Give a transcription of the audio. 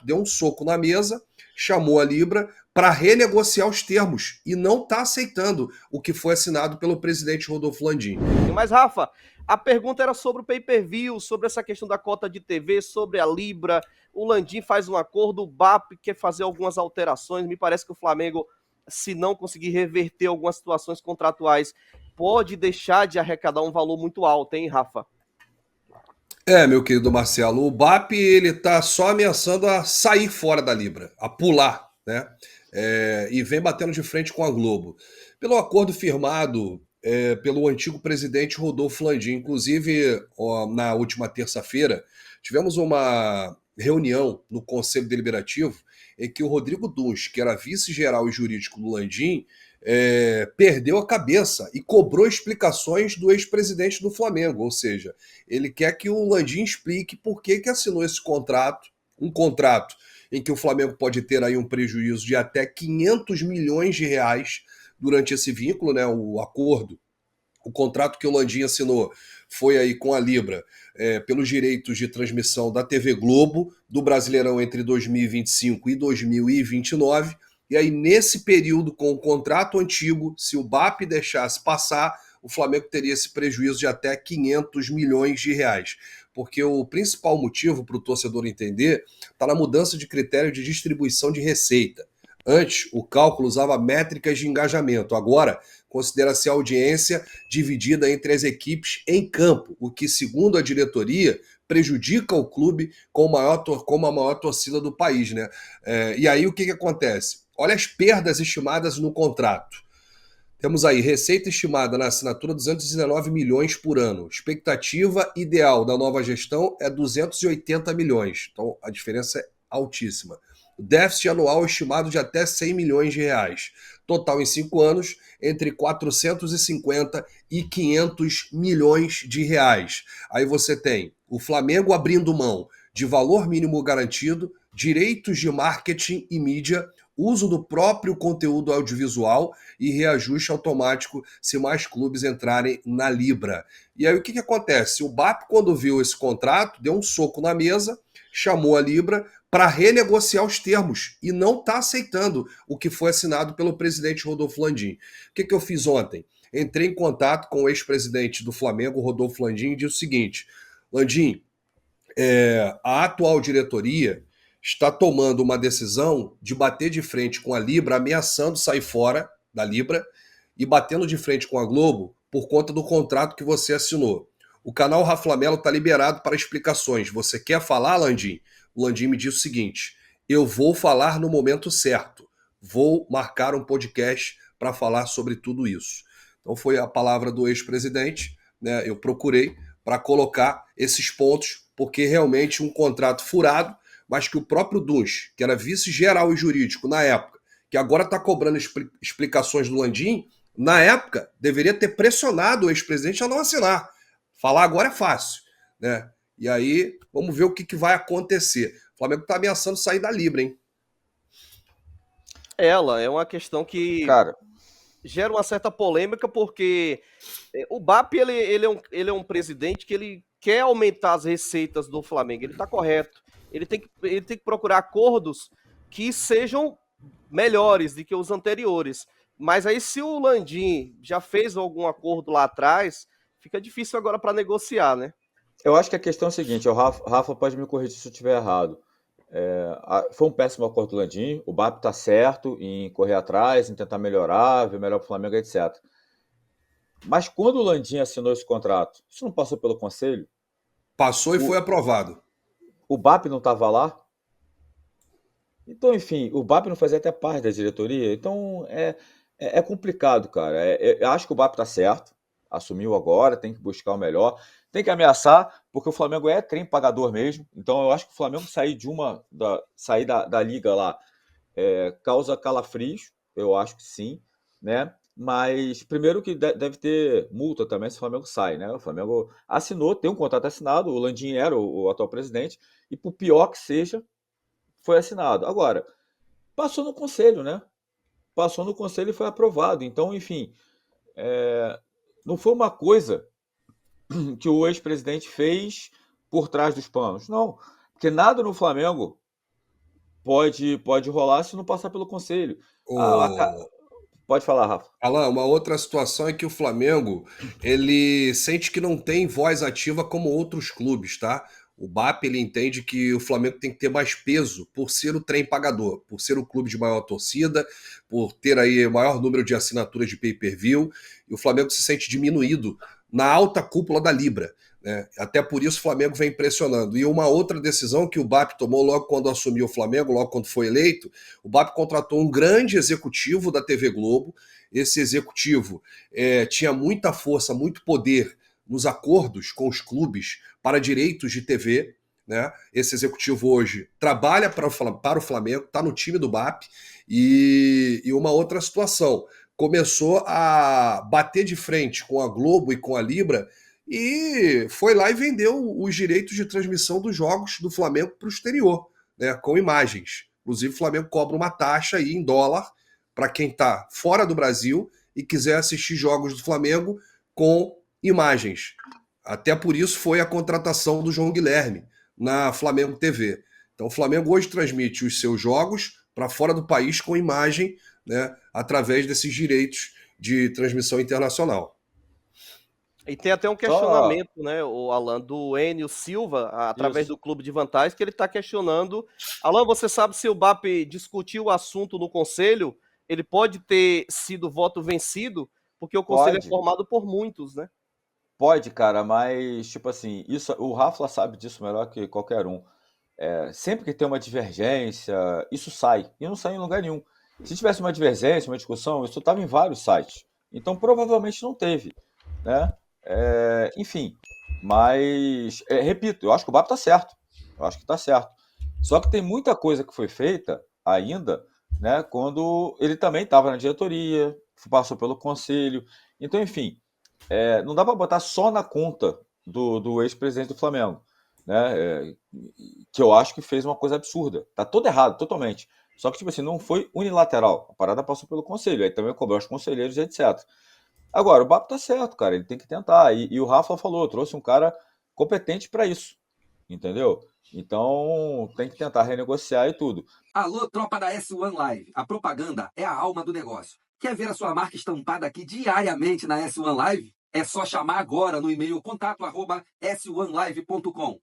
deu um soco na mesa, chamou a Libra para renegociar os termos e não está aceitando o que foi assinado pelo presidente Rodolfo Landim. Mas, Rafa, a pergunta era sobre o pay-per-view, sobre essa questão da cota de TV, sobre a Libra. O Landim faz um acordo, o BAP quer fazer algumas alterações. Me parece que o Flamengo, se não conseguir reverter algumas situações contratuais, pode deixar de arrecadar um valor muito alto, hein, Rafa? Meu querido Marcelo, o BAP ele tá só ameaçando a sair fora da Libra, a pular, né? E vem batendo de frente com a Globo. Pelo acordo firmado pelo antigo presidente Rodolfo Landim. Inclusive, na última terça-feira, tivemos uma reunião no Conselho Deliberativo em que o Rodrigo Duns, que era vice-geral e jurídico do Landim, perdeu a cabeça e cobrou explicações do ex-presidente do Flamengo. Ou seja, ele quer que o Landim explique por que assinou esse contrato, um contrato em que o Flamengo pode ter aí um prejuízo de até 500 milhões de reais durante esse vínculo, né? O acordo, o contrato que o Landim assinou foi aí com a Libra pelos direitos de transmissão da TV Globo, do Brasileirão entre 2025 e 2029. E aí, nesse período, com o contrato antigo, se o BAP deixasse passar, o Flamengo teria esse prejuízo de até 500 milhões de reais. Porque o principal motivo para o torcedor entender está na mudança de critério de distribuição de receita. Antes, o cálculo usava métricas de engajamento. Agora, considera-se a audiência dividida entre as equipes em campo, o que, segundo a diretoria, prejudica o clube como a maior torcida do país, né? E aí o que acontece? Olha as perdas estimadas no contrato. Temos aí receita estimada na assinatura 219 milhões por ano. Expectativa ideal da nova gestão é 280 milhões. Então a diferença é altíssima. O déficit anual estimado de até 100 milhões de reais. Total em 5 anos, entre 450 e 500 milhões de reais. Aí você tem o Flamengo abrindo mão de valor mínimo garantido, direitos de marketing e mídia, uso do próprio conteúdo audiovisual e reajuste automático se mais clubes entrarem na Libra. E aí o que acontece? O BAP, quando viu esse contrato, deu um soco na mesa, chamou a Libra para renegociar os termos e não está aceitando o que foi assinado pelo presidente Rodolfo Landim. O que eu fiz ontem? Entrei em contato com o ex-presidente do Flamengo, Rodolfo Landim, e disse o seguinte: Landim, a atual diretoria está tomando uma decisão de bater de frente com a Libra, ameaçando sair fora da Libra e batendo de frente com a Globo por conta do contrato que você assinou. O canal Raflamelo está liberado para explicações. Você quer falar, Landim? O Landim me disse o seguinte: eu vou falar no momento certo. Vou marcar um podcast para falar sobre tudo isso. Então foi a palavra do ex-presidente, né? Eu procurei para colocar esses pontos, porque realmente um contrato furado, mas que o próprio Duns, que era vice-geral e jurídico na época, que agora está cobrando explicações do Landim, na época deveria ter pressionado o ex-presidente a não assinar. Falar agora é fácil, né? E aí, vamos ver o que vai acontecer. O Flamengo está ameaçando sair da Libra, hein? Ela é uma questão que gera uma certa polêmica, porque o BAP ele é um presidente que ele quer aumentar as receitas do Flamengo. Ele está correto. Ele tem que procurar acordos que sejam melhores do que os anteriores. Mas aí, se o Landim já fez algum acordo lá atrás, fica difícil agora para negociar, né? Eu acho que a questão é a seguinte: o Rafa pode me corrigir se eu estiver errado. Foi um péssimo acordo do Landim, o BAP está certo em correr atrás, em tentar melhorar, ver melhor para o Flamengo, etc. Mas quando o Landim assinou esse contrato, isso não passou pelo Conselho? Passou e foi aprovado. O BAP não estava lá? Então, enfim, o BAP não fazia até parte da diretoria. Então, é complicado, cara. Eu acho que o BAP está certo, assumiu agora, tem que buscar o melhor, tem que ameaçar, porque o Flamengo é trem pagador mesmo. Então, eu acho que o Flamengo sair da liga lá causa calafrios, eu acho que sim, né? Mas, primeiro que deve ter multa também se o Flamengo sai, né? O Flamengo assinou, tem um contrato assinado, o Landim era o atual presidente, e por pior que seja, foi assinado. Agora, passou no Conselho, né? Passou no Conselho e foi aprovado. Então, enfim, não foi uma coisa que o ex-presidente fez por trás dos panos. Não, porque nada no Flamengo pode rolar se não passar pelo conselho. O... Pode falar, Rafa. Alan, uma outra situação é que o Flamengo, ele sente que não tem voz ativa como outros clubes, tá? O BAP, ele entende que o Flamengo tem que ter mais peso por ser o trem pagador, por ser o clube de maior torcida, por ter aí o maior número de assinaturas de pay-per-view, e o Flamengo se sente diminuído na alta cúpula da Libra, né? Até por isso o Flamengo vem pressionando. E uma outra decisão que o BAP tomou logo quando assumiu o Flamengo, logo quando foi eleito, o BAP contratou um grande executivo da TV Globo. Esse executivo tinha muita força, muito poder nos acordos com os clubes para direitos de TV, né? Esse executivo hoje trabalha para o Flamengo, está no time do BAP, e uma outra situação, começou a bater de frente com a Globo e com a Libra, e foi lá e vendeu os direitos de transmissão dos jogos do Flamengo para o exterior, né? Com imagens. Inclusive o Flamengo cobra uma taxa aí em dólar para quem está fora do Brasil e quiser assistir jogos do Flamengo com imagens. Até por isso foi a contratação do João Guilherme na Flamengo TV. Então o Flamengo hoje transmite os seus jogos para fora do país com imagem, né, através desses direitos de transmissão internacional. E tem até um questionamento, né, o Alan, do Enio Silva, através do Clube de Vantagens, que ele está questionando. Alan, você sabe se o BAP discutiu o assunto no conselho? Ele pode ter sido voto vencido, porque o conselho é formado por muitos, né? Pode, cara, mas, tipo assim, isso, o Rafa sabe disso melhor que qualquer um. Sempre que tem uma divergência, isso sai. E não sai em lugar nenhum. Se tivesse uma divergência, uma discussão, isso estava em vários sites. Então, provavelmente não teve, né? Enfim, mas, repito, eu acho que o BAP está certo. Eu acho que está certo. Só que tem muita coisa que foi feita ainda, né, quando ele também estava na diretoria, passou pelo conselho. Então, enfim, não dá para botar só na conta do ex-presidente do Flamengo, né, que eu acho que fez uma coisa absurda. Tá todo errado, totalmente. Só que, tipo assim, não foi unilateral. A parada passou pelo conselho, aí também cobrou os conselheiros, etc. Agora, o BAP tá certo, cara, ele tem que tentar. E o Rafa falou, trouxe um cara competente para isso, entendeu? Então, tem que tentar renegociar e tudo. Alô, tropa da S1 Live. A propaganda é a alma do negócio. Quer ver a sua marca estampada aqui diariamente na S1 Live? É só chamar agora no e-mail contato@s1live.com.